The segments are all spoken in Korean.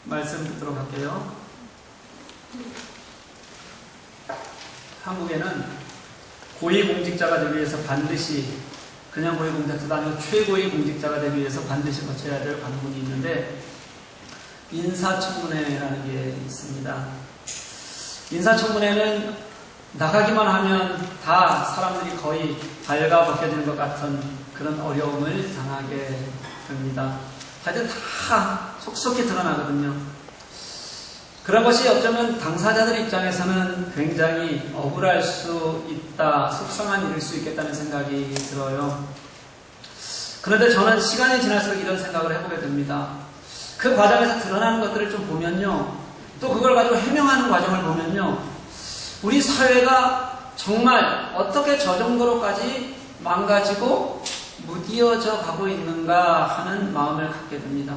말씀 듣도록 할게요. 한국에는 고위공직자가 되기 위해서 반드시, 그냥 고위공직자도 아니고 최고의 공직자가 되기 위해서 반드시 거쳐야 될 관문이 있는데, 인사청문회라는 게 있습니다. 인사청문회는 나가기만 하면 다 사람들이 거의 발가벗겨지는 것 같은 그런 어려움을 당하게 됩니다. 하여튼 다 속속히 드러나거든요. 그런 것이 어쩌면 당사자들 입장에서는 굉장히 억울할 수 있다, 속상한 일일 수 있겠다는 생각이 들어요. 그런데 저는 시간이 지날수록 이런 생각을 해보게 됩니다. 그 과정에서 드러나는 것들을 좀 보면요, 또 그걸 가지고 해명하는 과정을 보면요, 우리 사회가 정말 어떻게 저 정도로까지 망가지고 무디어져 가고 있는가 하는 마음을 갖게 됩니다.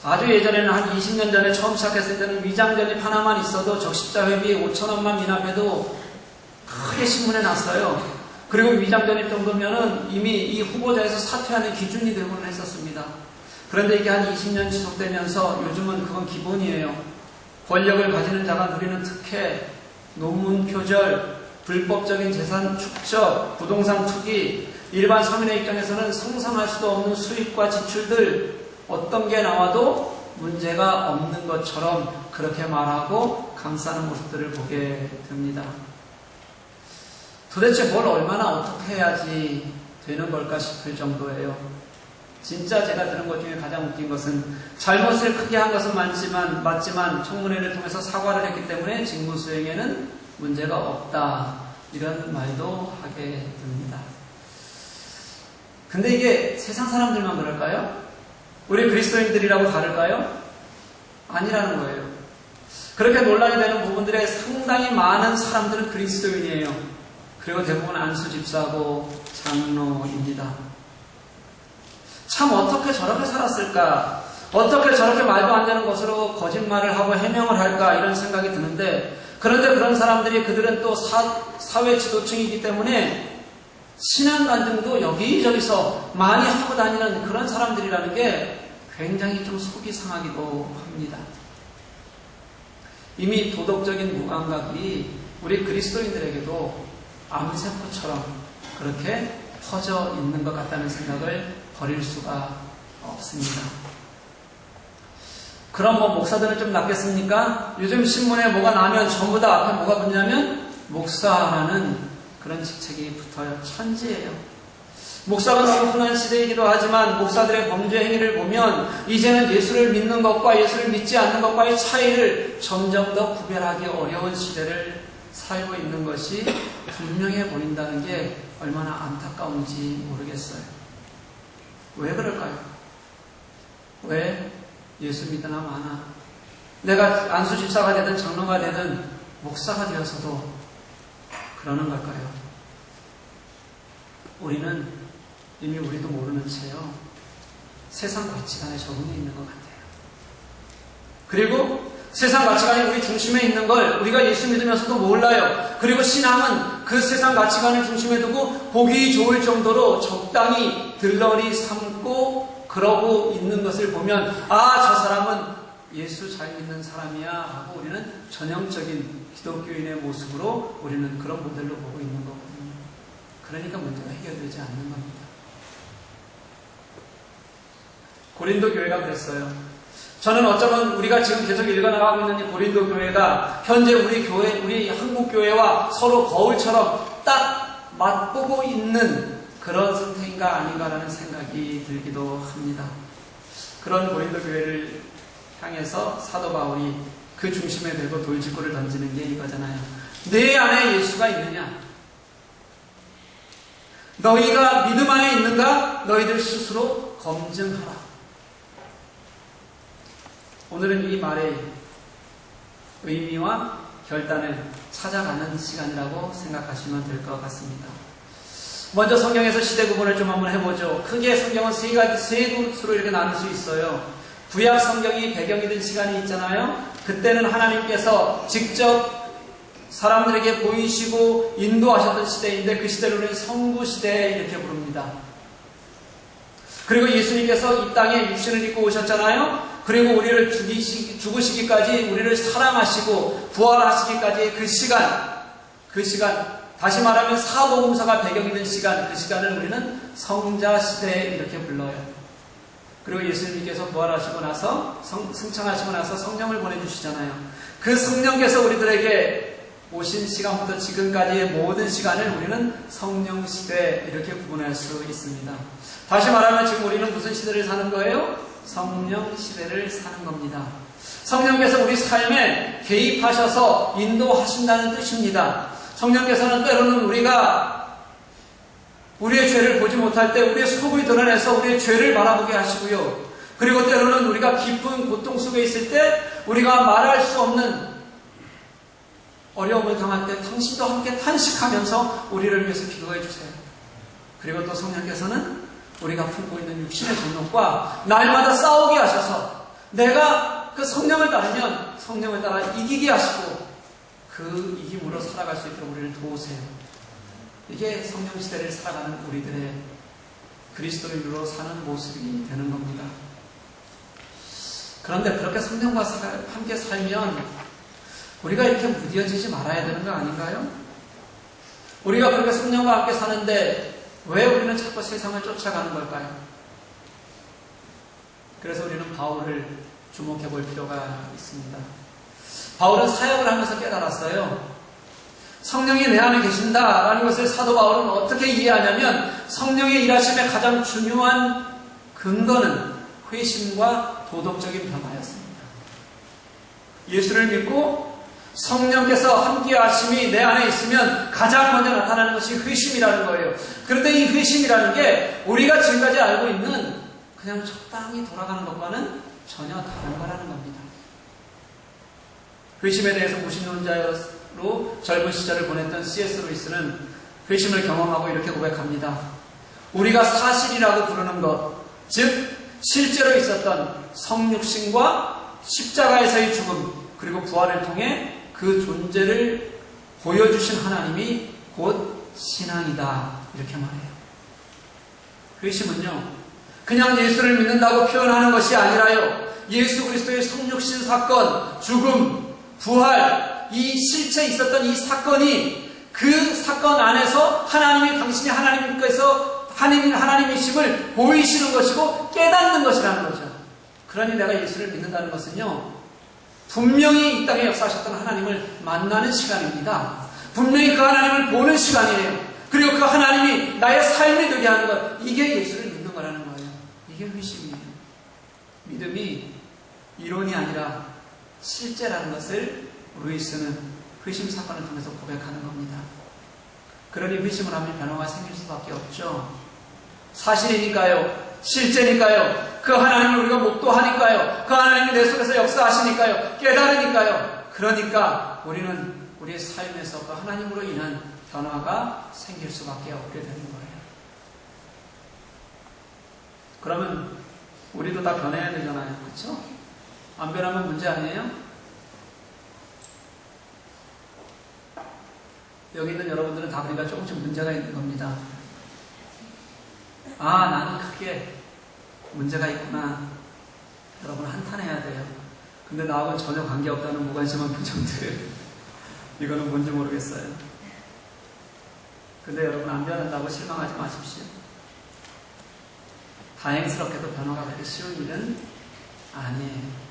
아주 예전에는 한 20년 전에 처음 시작했을 때는 위장전입 하나만 있어도 적십자 회비 5천원만 미납해도 크게 신문에 났어요. 그리고 위장전입 정도면은 이미 이 후보자에서 사퇴하는 기준이 되고는 했었습니다. 그런데 이게 한 20년 지속되면서 요즘은 그건 기본이에요. 권력을 가지는 자가 누리는 특혜, 논문 표절, 불법적인 재산 축적, 부동산 투기, 일반 서민의 입장에서는 상상할 수도 없는 수입과 지출들, 어떤 게 나와도 문제가 없는 것처럼 그렇게 말하고 감싸는 모습들을 보게 됩니다. 도대체 뭘 얼마나 어떻게 해야지 되는 걸까 싶을 정도예요. 진짜 제가 들은 것 중에 가장 웃긴 것은 잘못을 크게 한 것은 맞지만 청문회를 통해서 사과를 했기 때문에 직무수행에는 문제가 없다, 이런 말도 하게 됩니다. 근데 이게 세상 사람들만 그럴까요? 우리 그리스도인들이라고 다를까요? 아니라는 거예요. 그렇게 논란이 되는 부분들에 상당히 많은 사람들은 그리스도인이에요. 그리고 대부분 안수 집사고 장로입니다. 참 어떻게 저렇게 살았을까? 어떻게 저렇게 말도 안 되는 것으로 거짓말을 하고 해명을 할까? 이런 생각이 드는데, 그런데 그런 사람들이, 그들은 또 사회 지도층이기 때문에 신앙 간증도 여기저기서 많이 하고 다니는 그런 사람들이라는 게 굉장히 좀 속이 상하기도 합니다. 이미 도덕적인 무감각이 우리 그리스도인들에게도 암세포처럼 그렇게 퍼져 있는 것 같다는 생각을 버릴 수가 없습니다. 그럼 목사들은 좀 낫겠습니까? 요즘 신문에 뭐가 나면 전부 다 앞에 뭐가 붙냐면 목사라는 그런 직책이 붙어요. 천지예요. 목사가 너무 흔한 시대이기도 하지만 목사들의 범죄 행위를 보면 이제는 예수를 믿는 것과 예수를 믿지 않는 것과의 차이를 점점 더 구별하기 어려운 시대를 살고 있는 것이 분명해 보인다는 게 얼마나 안타까운지 모르겠어요. 왜 그럴까요? 왜 예수 믿으나 마나 내가 안수 집사가 되든 장로가 되든 목사가 되어서도 그러는 걸까요? 우리는 이미 우리도 모르는 채요, 세상 가치관에 적응해 있는 것 같아요. 그리고 세상 가치관이 우리 중심에 있는 걸 우리가 예수 믿으면서도 몰라요. 그리고 신앙은 그 세상 가치관을 중심에 두고 보기 좋을 정도로 적당히 들러리 삼고 그러고 있는 것을 보면, 아, 저 사람은 예수 잘 믿는 사람이야 하고 우리는 전형적인 기독교인의 모습으로 우리는 그런 모델로 보고 있는 거거든요. 그러니까 문제가 해결되지 않는 겁니다. 고린도 교회가 그랬어요. 저는 어쩌면 우리가 지금 계속 읽어나가고 있는 이 고린도 교회가 현재 우리 한국 교회와 서로 거울처럼 딱 맞보고 있는 그런 상태인가 아닌가라는 생각이 들기도 합니다. 그런 고린도 교회를 향해서 사도 바울이 그 중심에 대고 돌직구를 던지는 게 이거잖아요. 내 안에 예수가 있느냐? 너희가 믿음 안에 있는가? 너희들 스스로 검증하라. 오늘은 이 말의 의미와 결단을 찾아가는 시간이라고 생각하시면 될 것 같습니다. 먼저 성경에서 시대 구분을 좀 한번 해보죠. 크게 성경은 세 그룹으로 이렇게 나눌 수 있어요. 구약 성경이 배경이 된 시간이 있잖아요. 그때는 하나님께서 직접 사람들에게 보이시고 인도하셨던 시대인데, 그 시대를 우리는 성부시대 이렇게 부릅니다. 그리고 예수님께서 이 땅에 육신을 입고 오셨잖아요. 그리고 우리를 죽으시기까지 우리를 사랑하시고 부활하시기까지의 그 시간, 다시 말하면 사복음서가 배경이 된 시간, 그 시간을 우리는 성자시대 이렇게 불러요. 그리고 예수님께서 부활하시고 나서 승천하시고 나서 성령을 보내주시잖아요. 그 성령께서 우리들에게 오신 시간부터 지금까지의 모든 시간을 우리는 성령시대 이렇게 구분할 수 있습니다. 다시 말하면 지금 우리는 무슨 시대를 사는 거예요? 성령시대를 사는 겁니다. 성령께서 우리 삶에 개입하셔서 인도하신다는 뜻입니다. 성령께서는 때로는 우리가 우리의 죄를 보지 못할 때 우리의 속을 드러내서 우리의 죄를 바라보게 하시고요. 그리고 때로는 우리가 깊은 고통 속에 있을 때 우리가 말할 수 없는 어려움을 당할 때 당신도 함께 탄식하면서 우리를 위해서 기도해 주세요. 그리고 또 성령께서는 우리가 품고 있는 육신의 전력과 날마다 싸우게 하셔서 내가 그 성령을 따르면 성령을 따라 이기게 하시고 그 이김으로 살아갈 수 있도록 우리를 도우세요. 이게 성령시대를 살아가는 우리들의 그리스도인으로 사는 모습이 되는 겁니다. 그런데 그렇게 성령과 함께 살면 우리가 이렇게 무뎌지지 말아야 되는 거 아닌가요? 우리가 그렇게 성령과 함께 사는데 왜 우리는 자꾸 세상을 쫓아가는 걸까요? 그래서 우리는 바울을 주목해 볼 필요가 있습니다. 바울은 사역을 하면서 깨달았어요. 성령이 내 안에 계신다라는 것을 사도 바울은 어떻게 이해하냐면 성령의 일하심의 가장 중요한 근거는 회심과 도덕적인 변화였습니다. 예수를 믿고 성령께서 함께 하심이 내 안에 있으면 가장 먼저 나타나는 것이 회심이라는 거예요. 그런데 이 회심이라는 게 우리가 지금까지 알고 있는 그냥 적당히 돌아가는 것과는 전혀 다른 거라는 겁니다. 회심에 대해서 무신론자로 젊은 시절을 보냈던 C.S. 루이스는 회심을 경험하고 이렇게 고백합니다. 우리가 사실이라고 부르는 것, 즉 실제로 있었던 성육신과 십자가에서의 죽음 그리고 부활을 통해 그 존재를 보여주신 하나님이 곧 신앙이다 이렇게 말해요. 회심은요 그냥 예수를 믿는다고 표현하는 것이 아니라요 예수 그리스도의 성육신 사건, 죽음, 부활 이 실체 있었던 이 사건이 그 사건 안에서 하나님이 당신이 하나님께서 하나님이심을 보이시는 것이고 깨닫는 것이라는 거죠. 그러니 내가 예수를 믿는다는 것은요 분명히 이 땅에 역사하셨던 하나님을 만나는 시간입니다. 분명히 그 하나님을 보는 시간이에요. 그리고 그 하나님이 나의 삶이 되게 하는 것 이게 예수를 믿는 거라는 거예요. 이게 회심이에요. 믿음이 이론이 아니라 실제라는 것을 루이스는 회심 사건을 통해서 고백하는 겁니다. 그러니 회심을 하면 변화가 생길 수밖에 없죠. 사실이니까요. 실제니까요. 그 하나님을 우리가 목도하니까요. 그 하나님이 내 속에서 역사하시니까요. 깨달으니까요. 그러니까 우리는 우리의 삶에서 그 하나님으로 인한 변화가 생길 수밖에 없게 되는 거예요. 그러면 우리도 다 변해야 되잖아요. 그렇죠? 안 변하면 문제 아니에요? 여기 있는 여러분들은 다 그러니까 조금씩 문제가 있는 겁니다. 아, 나는 크게 문제가 있구나. 여러분 한탄해야 돼요. 근데 나하고는 전혀 관계없다는 무관심한 표정들. 이거는 뭔지 모르겠어요. 근데 여러분 안 변한다고 실망하지 마십시오. 다행스럽게도 변화가 그렇게 쉬운 일은 아니에요.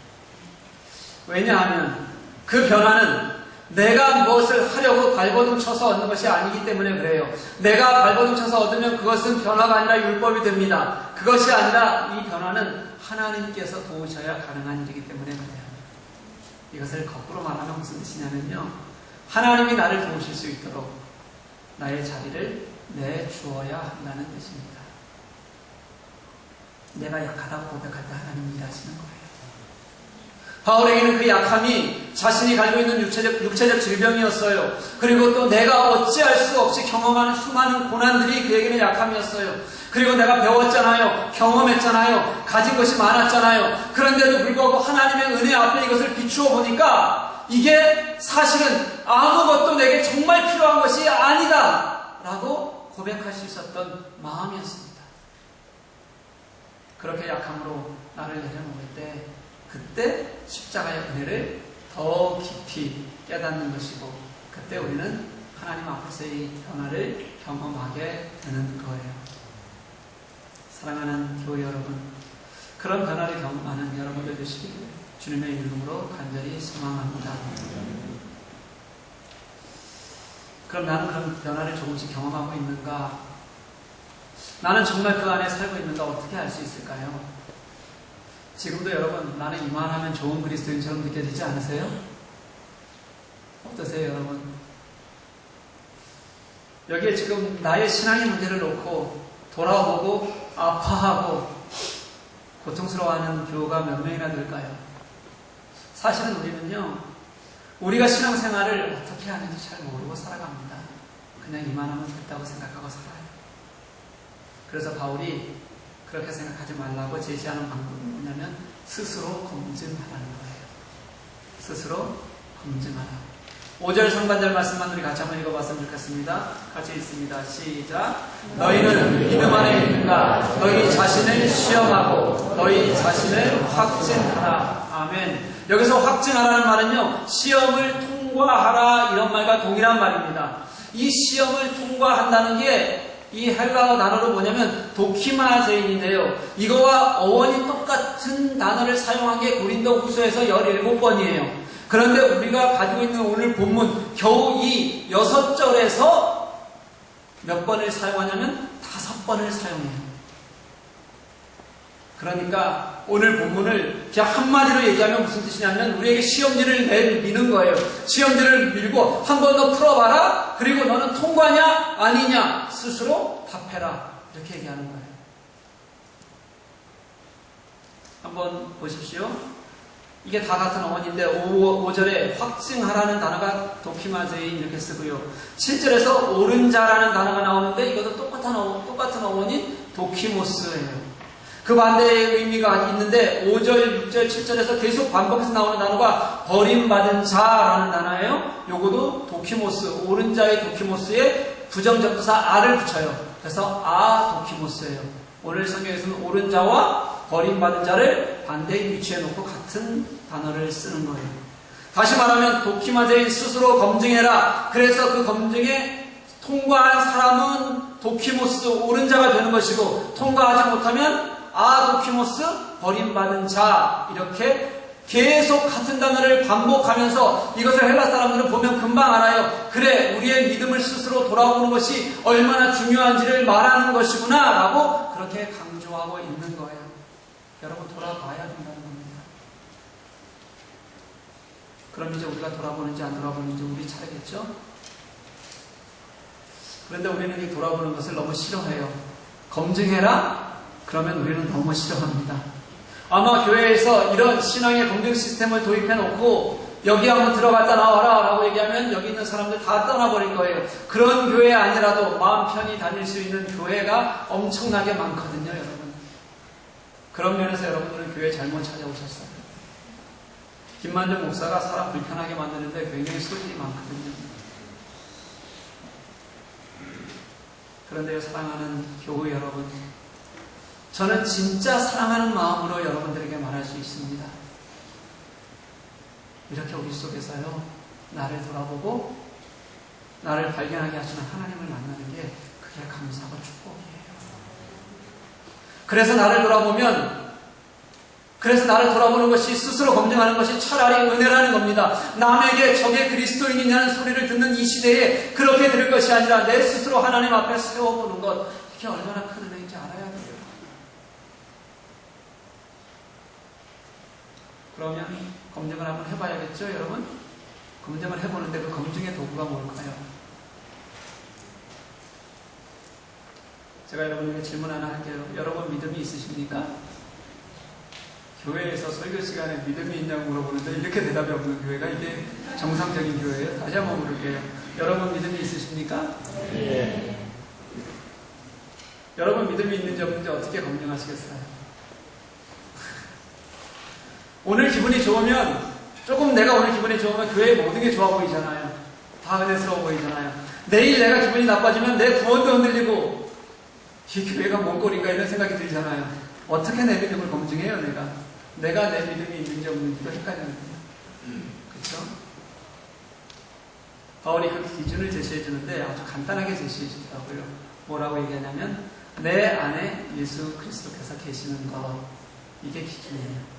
왜냐하면 그 변화는 내가 무엇을 하려고 발버둥 쳐서 얻는 것이 아니기 때문에 그래요. 내가 발버둥 쳐서 얻으면 그것은 변화가 아니라 율법이 됩니다. 그것이 아니라 이 변화는 하나님께서 도우셔야 가능한 일이기 때문에 그래요. 이것을 거꾸로 말하면 무슨 뜻이냐면요. 하나님이 나를 도우실 수 있도록 나의 자리를 내주어야 한다는 뜻입니다. 내가 약하다고 고백할 때 하나님이 일하시는 거예요. 바울에게는 그 약함이 자신이 가지고 있는 육체적 질병이었어요. 그리고 또 내가 어찌할 수 없이 경험하는 수많은 고난들이 그에게는 약함이었어요. 그리고 내가 배웠잖아요. 경험했잖아요. 가진 것이 많았잖아요. 그런데도 불구하고 하나님의 은혜 앞에 이것을 비추어 보니까 이게 사실은 아무것도 내게 정말 필요한 것이 아니다 라고 고백할 수 있었던 마음이었습니다. 그렇게 약함으로 나를 내려놓을 때 그때 십자가의 은혜를 더 깊이 깨닫는 것이고, 그때 우리는 하나님 앞에서의 변화를 경험하게 되는 거예요. 사랑하는 교회 여러분, 그런 변화를 경험하는 여러분들 되시길 주님의 이름으로 간절히 소망합니다. 그럼 나는 그런 변화를 조금씩 경험하고 있는가? 나는 정말 그 안에 살고 있는가? 어떻게 알 수 있을까요? 지금도 여러분, 나는 이만하면 좋은 그리스도인처럼 느껴지지 않으세요? 어떠세요, 여러분? 여기에 지금 나의 신앙의 문제를 놓고 돌아보고 아파하고 고통스러워하는 교우가 몇 명이나 될까요? 사실은 우리는요, 우리가 신앙생활을 어떻게 하는지 잘 모르고 살아갑니다. 그냥 이만하면 됐다고 생각하고 살아요. 그래서 바울이 그렇게 생각하지 말라고 제시하는 방법은 뭐냐면 스스로 검증하라는 거예요. 스스로 검증하라. 5절 상반절 말씀만 우리 같이 한번 읽어봤으면 좋겠습니다. 같이 읽습니다. 시작. 너희는 믿음 안에 있는가? 너희 자신을 시험하고 너희 자신을 확증하라. 아멘. 여기서 확증하라는 말은요, 시험을 통과하라 이런 말과 동일한 말입니다. 이 시험을 통과한다는 게 이 헬라어 단어로 뭐냐면 도키마제인인데요. 이거와 어원이 똑같은 단어를 사용한 게 고린도후서에서 17번이에요. 그런데 우리가 가지고 있는 오늘 본문 겨우 이 6절에서 몇 번을 사용하냐면 5번을 사용해요. 그러니까 오늘 본문을 그냥 한마디로 얘기하면 무슨 뜻이냐면 우리에게 시험지를 미는 거예요. 시험지를 밀고 한 번 더 풀어봐라. 그리고 너는 통과냐 아니냐 스스로 답해라. 이렇게 얘기하는 거예요. 한번 보십시오. 이게 다 같은 어원인데 5절에 확증하라는 단어가 도키마제인 이렇게 쓰고요. 7절에서 옳은 자라는 단어가 나오는데 이것도 똑같은 어원인 도키모스예요. 그 반대의 의미가 있는데 5절, 6절, 7절에서 계속 반복해서 나오는 단어가 버림받은 자라는 단어예요. 요거도 도키모스, 옳은 자의 도키모스에 부정접두사 아를 붙여요. 그래서 도키모스예요. 오늘 성경에서는 옳은 자와 버림받은 자를 반대의 위치에 놓고 같은 단어를 쓰는 거예요. 다시 말하면 도키마제인 스스로 검증해라. 그래서 그 검증에 통과한 사람은 도키모스, 옳은 자가 되는 것이고, 통과하지 못하면 도키모스, 버림받은 자, 이렇게 계속 같은 단어를 반복하면서 이것을 헬라 사람들은 보면 금방 알아요. 그래, 우리의 믿음을 스스로 돌아보는 것이 얼마나 중요한지를 말하는 것이구나 라고 그렇게 강조하고 있는 거예요. 여러분, 돌아봐야 된다는 겁니다. 그럼 이제 우리가 돌아보는지 안 돌아보는지 우리 차례겠죠? 그런데 우리는 이 돌아보는 것을 너무 싫어해요. 검증해라? 그러면 우리는 너무 싫어합니다. 아마 교회에서 이런 신앙의 검증 시스템을 도입해 놓고 여기 한번 들어갔다 나와라 라고 얘기하면 여기 있는 사람들 다 떠나버릴 거예요. 그런 교회 아니라도 마음 편히 다닐 수 있는 교회가 엄청나게 많거든요, 여러분. 그런 면에서 여러분들은 교회 잘못 찾아오셨어요. 김만정 목사가 사람 불편하게 만드는데 굉장히 소질이 많거든요. 그런데요, 사랑하는 교회 여러분, 저는 진짜 사랑하는 마음으로 여러분들에게 말할 수 있습니다. 이렇게 우리 속에서요, 나를 돌아보고 나를 발견하게 하시는 하나님을 만나는 게 그게 감사하고 축복이에요. 그래서 나를 돌아보는 것이, 스스로 검증하는 것이 차라리 은혜라는 겁니다. 남에게 저게 그리스도인이냐는 소리를 듣는 이 시대에 그렇게 들을 것이 아니라 내 스스로 하나님 앞에 세워보는 것, 이게 얼마나 큰 은혜인지 알아야 돼요. 그러면 검증을 한번 해봐야겠죠, 여러분? 검증을 해보는데 그 검증의 도구가 뭘까요? 제가 여러분에게 질문 하나 할게요. 여러분 믿음이 있으십니까? 교회에서 설교 시간에 믿음이 있냐고 물어보는데 이렇게 대답이 없는 교회가 이게 정상적인 교회예요? 다시 한번 물을게요. 여러분 믿음이 있으십니까? 네. 여러분 믿음이 있는지 없는지 어떻게 검증하시겠어요? 오늘 기분이 좋으면, 조금 내가 오늘 기분이 좋으면 교회의 모든 게 좋아 보이잖아요. 다 은혜스러워 보이잖아요. 내일 내가 기분이 나빠지면 내 구원도 흔들리고, 이 교회가 뭔 꼴인가 이런 생각이 들잖아요. 어떻게 내 믿음을 검증해요, 내가? 내가 내 믿음이 있는지 없는지도 헷갈리거든요. 그렇죠? 바울이 그 기준을 제시해 주는데 아주 간단하게 제시해 주더라고요. 뭐라고 얘기하냐면 내 안에 예수 그리스도께서 계시는 것, 이게 기준이에요.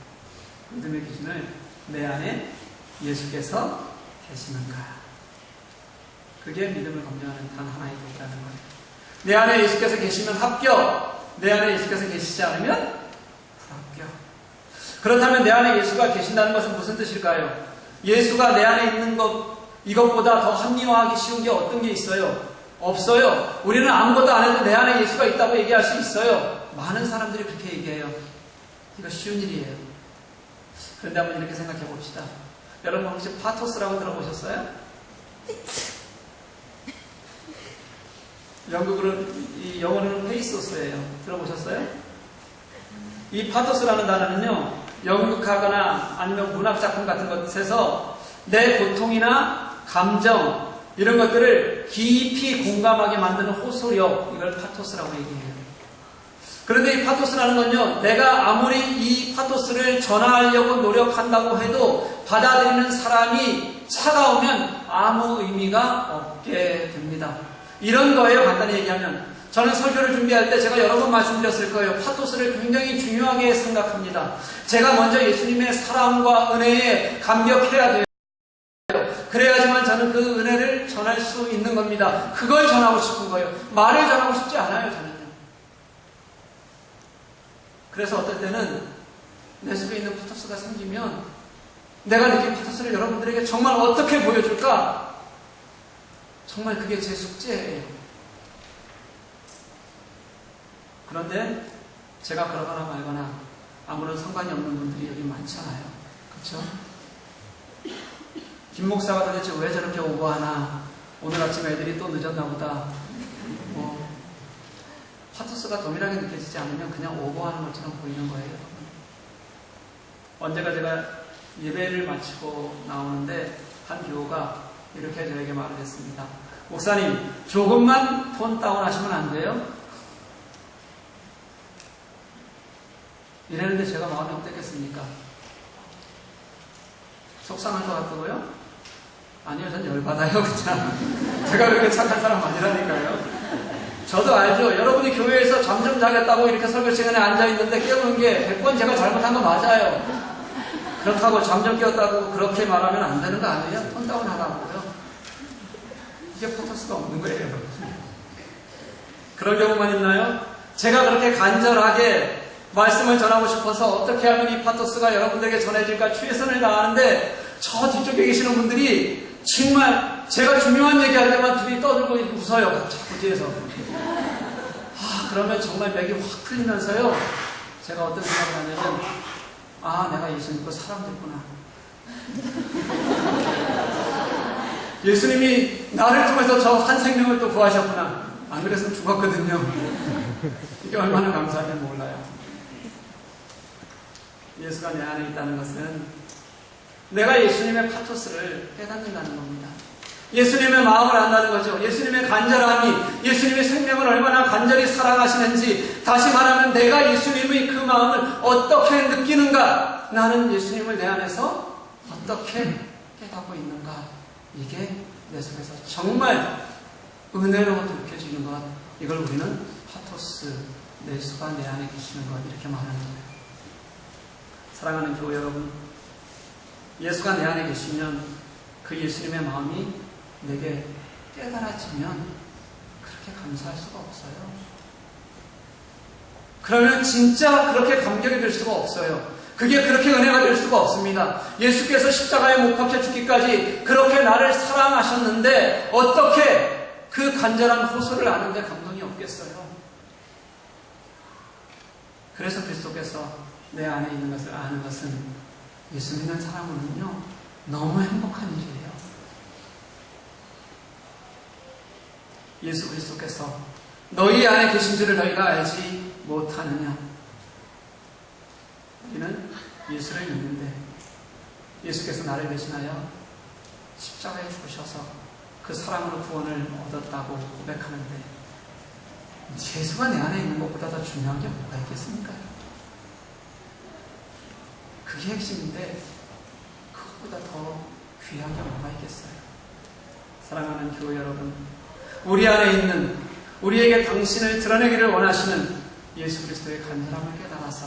믿음의 기준을 내 안에 예수께서 계시는가, 그게 믿음을 검증하는 단 하나의 도구라는 거예요. 내 안에 예수께서 계시면 합격, 내 안에 예수께서 계시지 않으면 불합격. 그렇다면 내 안에 예수가 계신다는 것은 무슨 뜻일까요? 예수가 내 안에 있는 것, 이것보다 더 합리화하기 쉬운 게 어떤 게 있어요? 없어요. 우리는 아무것도 안 해도 내 안에 예수가 있다고 얘기할 수 있어요. 많은 사람들이 그렇게 얘기해요. 이거 쉬운 일이에요. 그런데 한번 이렇게 생각해 봅시다. 여러분 혹시 파토스라고 들어보셨어요? 이 영어로는 페이소스예요. 들어보셨어요? 이 파토스라는 단어는요, 연극하거나 아니면 문학작품 같은 것에서 내 고통이나 감정, 이런 것들을 깊이 공감하게 만드는 호소력, 이걸 파토스라고 얘기해요. 그런데 이 파토스라는 건요, 내가 아무리 이 파토스를 전하려고 노력한다고 해도 받아들이는 사람이 차가우면 아무 의미가 없게 됩니다. 이런 거예요. 간단히 얘기하면, 저는 설교를 준비할 때 제가 여러 번 말씀드렸을 거예요. 파토스를 굉장히 중요하게 생각합니다. 제가 먼저 예수님의 사랑과 은혜에 감격해야 돼요. 그래야지만 저는 그 은혜를 전할 수 있는 겁니다. 그걸 전하고 싶은 거예요. 말을 전하고 싶지 않아요, 저는요. 그래서 어떨 때는 내 속에 있는 파토스가 생기면 내가 느낀 파토스를 여러분들에게 정말 어떻게 보여줄까? 정말 그게 제 숙제예요. 그런데 제가 그러거나 말거나 아무런 상관이 없는 분들이 여기 많잖아요. 그렇죠? 김 목사가 도대체 왜 저렇게 오버하나? 오늘 아침 애들이 또 늦었나 보다. 파토스가 동일하게 느껴지지 않으면 그냥 오버하는 것처럼 보이는 거예요, 여러분. 언제가 제가 예배를 마치고 나오는데 한 교우가 이렇게 저에게 말을 했습니다. 목사님, 조금만 톤 다운 하시면 안 돼요? 이랬는데 제가 마음이 어땠겠습니까? 속상할 것 같고요? 아니요, 전 열받아요, 그냥. 제가 그렇게 착한 사람 아니라니까요. 저도 알죠. 여러분이 교회에서 잠 좀 자겠다고 이렇게 설교 시간에 앉아있는데 깨우는 게 100번 제가 잘못한 거 맞아요. 그렇다고 잠 좀 깨웠다고 그렇게 말하면 안 되는 거 아니에요? 톤다운 하라고요. 이게 파토스가 없는 거예요, 여러분. 그럴 경우만 있나요? 제가 그렇게 간절하게 말씀을 전하고 싶어서 어떻게 하면 이 파토스가 여러분들에게 전해질까 최선을 다하는데 저 뒤쪽에 계시는 분들이 정말 제가 중요한 얘기할 때만 둘이 떠들고 웃어요. 자꾸 뒤에서. 그러면 정말 맥이 확 풀리면서요. 제가 어떤 생각을 하냐면, 내가 예수 믿고 사람 됐구나. 예수님이 나를 통해서 저 한 생명을 또 구하셨구나. 안 그랬으면 죽었거든요. 이게 얼마나 감사한지 몰라요. 예수가 내 안에 있다는 것은 내가 예수님의 파토스를 깨닫는다는 겁니다. 예수님의 마음을 안다는 거죠. 예수님의 간절함이, 예수님의 생명을 얼마나 간절히 사랑하시는지, 다시 말하면 내가 예수님의 그 마음을 어떻게 느끼는가, 나는 예수님을 내 안에서 어떻게 깨닫고 있는가, 이게 내 속에서 정말 은혜로 느껴지는 것, 이걸 우리는 파토스, 예수가 내 안에 계시는 것, 이렇게 말하는 거예요. 사랑하는 교회 여러분, 예수가 내 안에 계시면 그 예수님의 마음이 내게 깨달아지면 그렇게 감사할 수가 없어요. 그러면 진짜 그렇게 감격이 될 수가 없어요. 그게 그렇게 은혜가 될 수가 없습니다. 예수께서 십자가에 못 박혀 죽기까지 그렇게 나를 사랑하셨는데 어떻게 그 간절한 호소를 아는데 감동이 없겠어요. 그래서 그리스도께서 내 안에 있는 것을 아는 것은 예수 믿는 사람으로는요, 너무 행복한 일이에요. 예수 그리스도께서 너희 안에 계신 줄을 너희가 알지 못하느냐. 우리는 예수를 믿는데 예수께서 나를 대신하여 십자가에 죽으셔서 그 사랑으로 구원을 얻었다고 고백하는데 예수가 내 안에 있는 것보다 더 중요한 게 뭐가 있겠습니까? 그게 핵심인데 그것보다 더 귀한 게 뭐가 있겠어요? 사랑하는 교회 여러분, 우리 안에 있는 우리에게 당신을 드러내기를 원하시는 예수 그리스도의 간절함을 깨달아서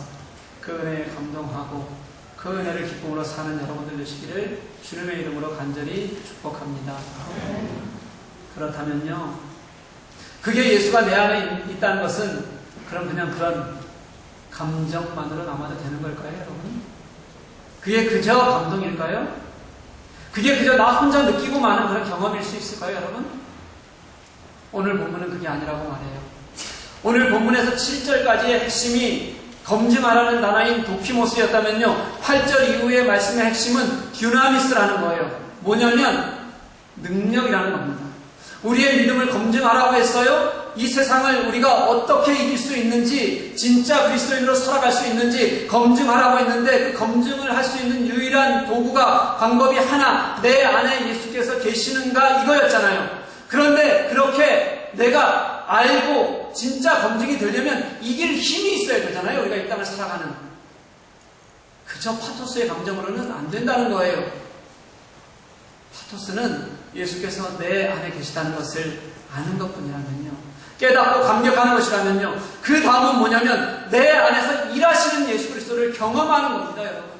그 은혜에 감동하고 그 은혜를 기쁨으로 사는 여러분들 되시기를 주님의 이름으로 간절히 축복합니다. 그렇다면요, 그게 예수가 내 안에 있다는 것은 그럼 그냥 그런 감정만으로 남아도 되는 걸까요, 여러분? 그게 그저 감동일까요? 그게 그저 나 혼자 느끼고 마는 그런 경험일 수 있을까요, 여러분? 오늘 본문은 그게 아니라고 말해요. 오늘 본문에서 7절까지의 핵심이 검증하라는 단어인 도키모스였다면요, 8절 이후의 말씀의 핵심은 듀나미스라는 거예요. 뭐냐면 능력이라는 겁니다. 우리의 믿음을 검증하라고 했어요. 이 세상을 우리가 어떻게 이길 수 있는지, 진짜 그리스도인으로 살아갈 수 있는지 검증하라고 했는데, 그 검증을 할 수 있는 유일한 도구가, 방법이 하나, 내 안에 예수께서 계시는가 이거였잖아요. 그런데 그렇게 내가 알고 진짜 검증이 되려면 이길 힘이 있어야 되잖아요. 우리가 이 땅을 살아가는. 그저 파토스의 감정으로는 안 된다는 거예요. 파토스는 예수께서 내 안에 계시다는 것을 아는 것뿐이라면요, 깨닫고 감격하는 것이라면요, 그 다음은 뭐냐면 내 안에서 일하시는 예수 그리스도를 경험하는 겁니다, 여러분.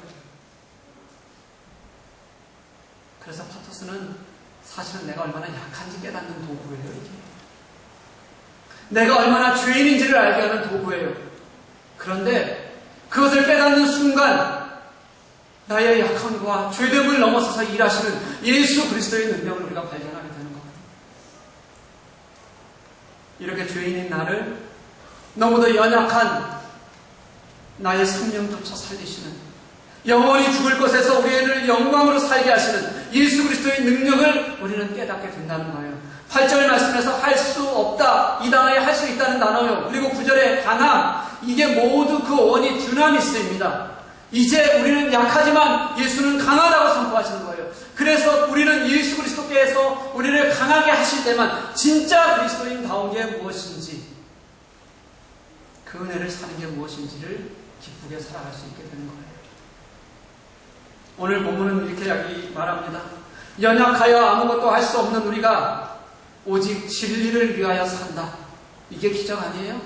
그래서 파토스는 사실은 내가 얼마나 약한지 깨닫는 도구예요, 이게. 내가 얼마나 죄인인지를 알게 하는 도구예요. 그런데 그것을 깨닫는 순간 나의 약함과 죄됨을 넘어서서 일하시는 예수 그리스도의 능력을 우리가 발견하게 되는 겁니다. 이렇게 죄인인 나를 너무도 연약한 나의 생명조차 살리시는, 영원히 죽을 것에서 우리를 영광으로 살게 하시는 예수 그리스도의 능력을 우리는 깨닫게 된다는 거예요. 8절 말씀에서 할 수 없다, 이 단어에 할 수 있다는 단어요. 그리고 9절에 강함, 이게 모두 그 원이 듀나미스입니다. 이제 우리는 약하지만 예수는 강하다고 선포하시는 거예요. 그래서 우리는 예수 그리스도께서 우리를 강하게 하실 때만 진짜 그리스도인다운 게 무엇인지, 그 은혜를 사는 게 무엇인지를 기쁘게 살아갈 수 있게 되는 거예요. 오늘 본문은 이렇게 말합니다. 연약하여 아무것도 할 수 없는 우리가 오직 진리를 위하여 산다. 이게 기적 아니에요?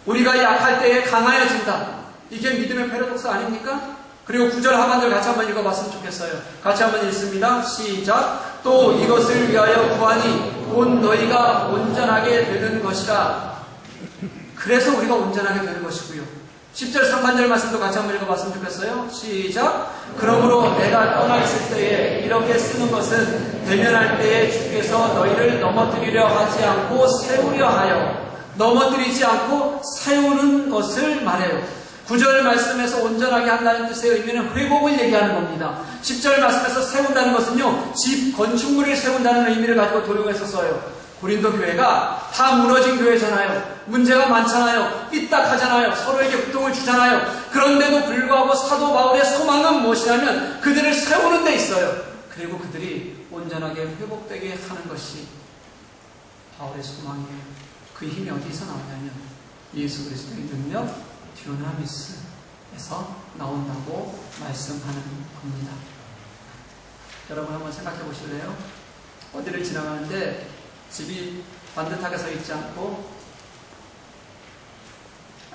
우리가 약할 때에 강하여진다. 이게 믿음의 패러독스 아닙니까? 그리고 9절 하반절 같이 한번 읽어봤으면 좋겠어요. 같이 한번 읽습니다. 시작. 또 이것을 위하여 구하니 곧 너희가 온전하게 되는 것이라. 그래서 우리가 온전하게 되는 것이고요. 10절 상반절 말씀도 같이 한번 읽어봤으면 좋겠어요. 시작. 그러므로 내가 떠나 있을 때에 이렇게 쓰는 것은 대면할 때에 주께서 너희를 넘어뜨리려 하지 않고 세우려 하여, 넘어뜨리지 않고 세우는 것을 말해요. 9절 말씀에서 온전하게 한다는 뜻의 의미는 회복을 얘기하는 겁니다. 10절 말씀에서 세운다는 것은요, 집 건축물을 세운다는 의미를 가지고 도용했었어요. 고린도 교회가 다 무너진 교회잖아요. 문제가 많잖아요. 삐딱하잖아요. 서로에게 고통을 주잖아요. 그런데도 불구하고 사도 바울의 소망은 무엇이냐면 그들을 세우는 데 있어요. 그리고 그들이 온전하게 회복되게 하는 것이 바울의 소망이에요. 그 힘이 어디서 나오냐면 예수 그리스도의 능력, 듀나미스에서 나온다고 말씀하는 겁니다. 여러분 한번 생각해 보실래요? 어디를 지나가는데 집이 반듯하게 서 있지 않고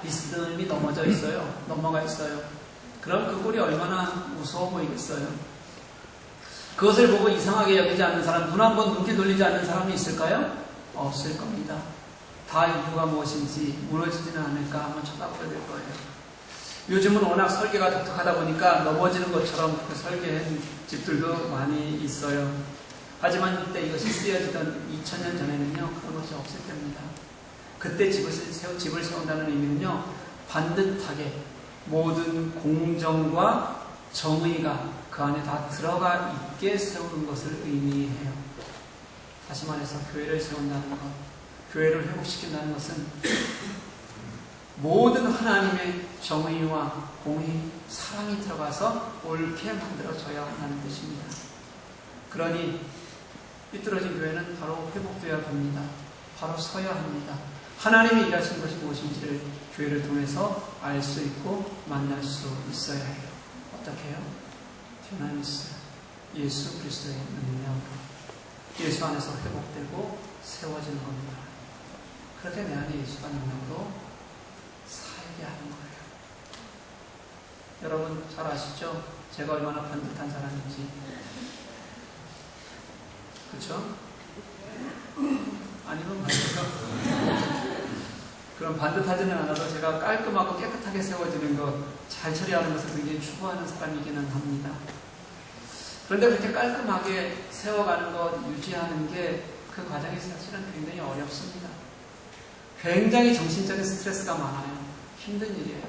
비스듬히 넘어져 있어요. 넘어가 있어요. 그럼 그 꼴이 얼마나 무서워 보이겠어요? 그것을 보고 이상하게 여기지 않는 사람, 눈 한 번 눈길 돌리지 않는 사람이 있을까요? 없을 겁니다. 다 이유가 무엇인지 무너지지는 않을까 한번 쳐다보게 될 거예요. 요즘은 워낙 설계가 독특하다 보니까 넘어지는 것처럼 그렇게 설계한 집들도 많이 있어요. 하지만 이때 이것이 쓰여지던 2000년 전에는요, 그런 것이 없을 때입니다. 그때 집을 세운다는 의미는요, 반듯하게 모든 공정과 정의가 그 안에 다 들어가 있게 세우는 것을 의미해요. 다시 말해서 교회를 세운다는 것, 교회를 회복시킨다는 것은 모든 하나님의 정의와 공의, 사랑이 들어가서 옳게 만들어져야 한다는 뜻입니다. 그러니 삐뚤어진 교회는 바로 회복되어야 됩니다. 바로 서야 합니다. 하나님이 일하신 것이 무엇인지를 교회를 통해서 알 수 있고 만날 수 있어야 해요. 어떻게 해요? 듀나미스, 예수 그리스도의 능력으로 예수 안에서 회복되고 세워지는 겁니다. 그럴 때 내 안에 예수가 능력으로 살게 하는 거예요. 여러분 잘 아시죠? 제가 얼마나 반듯한 사람인지. 그렇죠? 아니면 반듯한 그럼 반듯하지는 않아도 제가 깔끔하고 깨끗하게 세워지는 것, 잘 처리하는 것을 굉장히 추구하는 사람이기는 합니다. 그런데 그렇게 깔끔하게 세워가는 것, 유지하는 게 그 과정이 사실은 굉장히 어렵습니다. 굉장히 정신적인 스트레스가 많아요. 힘든 일이에요.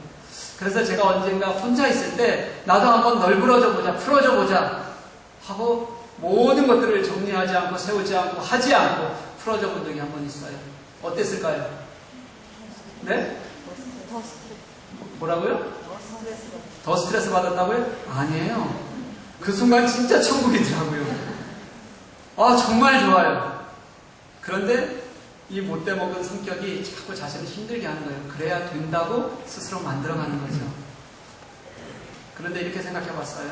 그래서 제가 언젠가 혼자 있을 때 나도 한번 널브러져 보자, 풀어져 보자 하고 모든 것들을 정리하지 않고 세우지 않고 하지 않고 풀어져 본 적이 한 번 있어요. 어땠을까요? 네? 뭐라고요? 더 스트레스 받았다고요? 아니에요. 그 순간 진짜 천국이더라고요. 아, 정말 좋아요. 그런데 이 못돼 먹은 성격이 자꾸 자신을 힘들게 하는 거예요. 그래야 된다고 스스로 만들어가는 거죠. 그런데 이렇게 생각해 봤어요.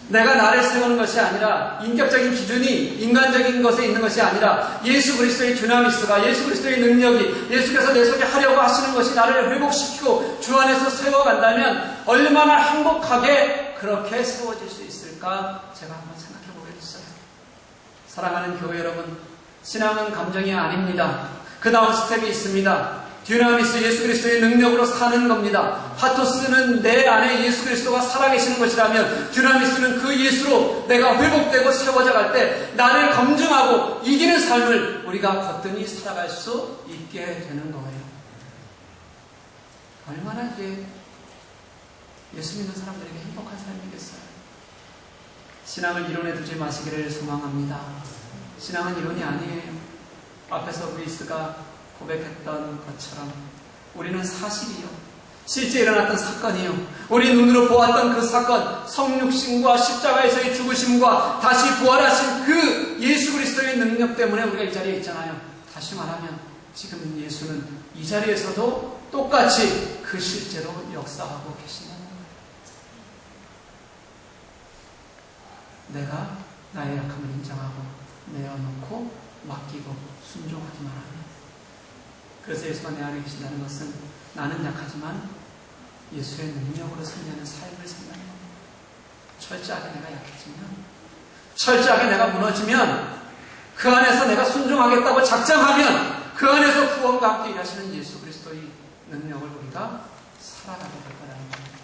내가 나를 세우는 것이 아니라 인격적인 기준이 인간적인 것에 있는 것이 아니라 예수 그리스도의 듀나미스가, 예수 그리스도의 능력이, 예수께서 내 속에 하려고 하시는 것이 나를 회복시키고 주 안에서 세워간다면 얼마나 행복하게 그렇게 세워질 수 있을까 제가 한번 생각해 보게 됐어요. 사랑하는 교회 여러분, 신앙은 감정이 아닙니다. 그 다음 스텝이 있습니다. 듀나미스, 예수 그리스도의 능력으로 사는 겁니다. 파토스는 내 안에 예수 그리스도가 살아계시는 것이라면 듀나미스는 그 예수로 내가 회복되고 세워져 갈 때 나를 검증하고 이기는 삶을 우리가 거뜬히 살아갈 수 있게 되는 거예요. 얼마나 이게 예수 믿는 사람들에게 행복한 삶이겠어요. 신앙을 이론에 두지 마시기를 소망합니다. 신앙은 이론이 아니에요. 앞에서 루이스가 고백했던 것처럼 우리는 사실이요, 실제 일어났던 사건이요, 우리 눈으로 보았던 그 사건, 성육신과 십자가에서의 죽으심과 다시 부활하신 그 예수 그리스도의 능력 때문에 우리가 이 자리에 있잖아요. 다시 말하면 지금 예수는 이 자리에서도 똑같이 그 실제로 역사하고 계신다는 거예요. 내가 나의 약함을 인정하고 내어놓고 맡기고 순종하기만 하면. 그래서 예수가 내 안에 계신다는 것은 나는 약하지만 예수의 능력으로 승리하는 삶을 산다는 겁니다. 철저하게 내가 약해지면, 철저하게 내가 무너지면, 그 안에서 내가 순종하겠다고 작정하면 그 안에서 구원과 함께 일하시는 예수 그리스도의 능력을 우리가 살아가게 될 거라는 겁니다.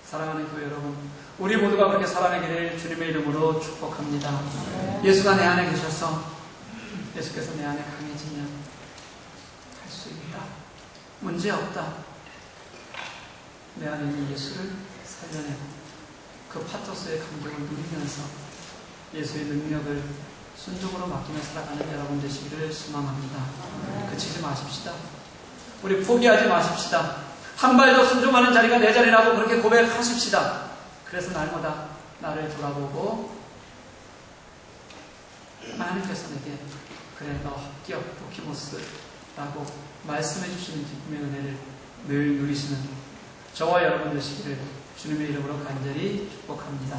사랑하는 교회 여러분, 우리 모두가 그렇게 살아내기를 주님의 이름으로 축복합니다. 예수가 내 안에 계셔서 예수께서 내 안에 강해지면 할 수 있다, 문제없다. 내 안에 있는 예수를 살려내고 그 파토스의 감격을 누리면서 예수의 능력을 순종으로 맡기며 살아가는 여러분 되시기를 소망합니다. 그치지 마십시다. 우리 포기하지 마십시다. 한 발 더 순종하는 자리가 내 자리라고 그렇게 고백하십시다. 그래서 날마다 나를 돌아보고 하나님께서 내게 그래 너 합격 도키모스라고 말씀해 주시는 기쁨의 은혜를 늘 누리시는 저와 여러분 되시기를 주님의 이름으로 간절히 축복합니다.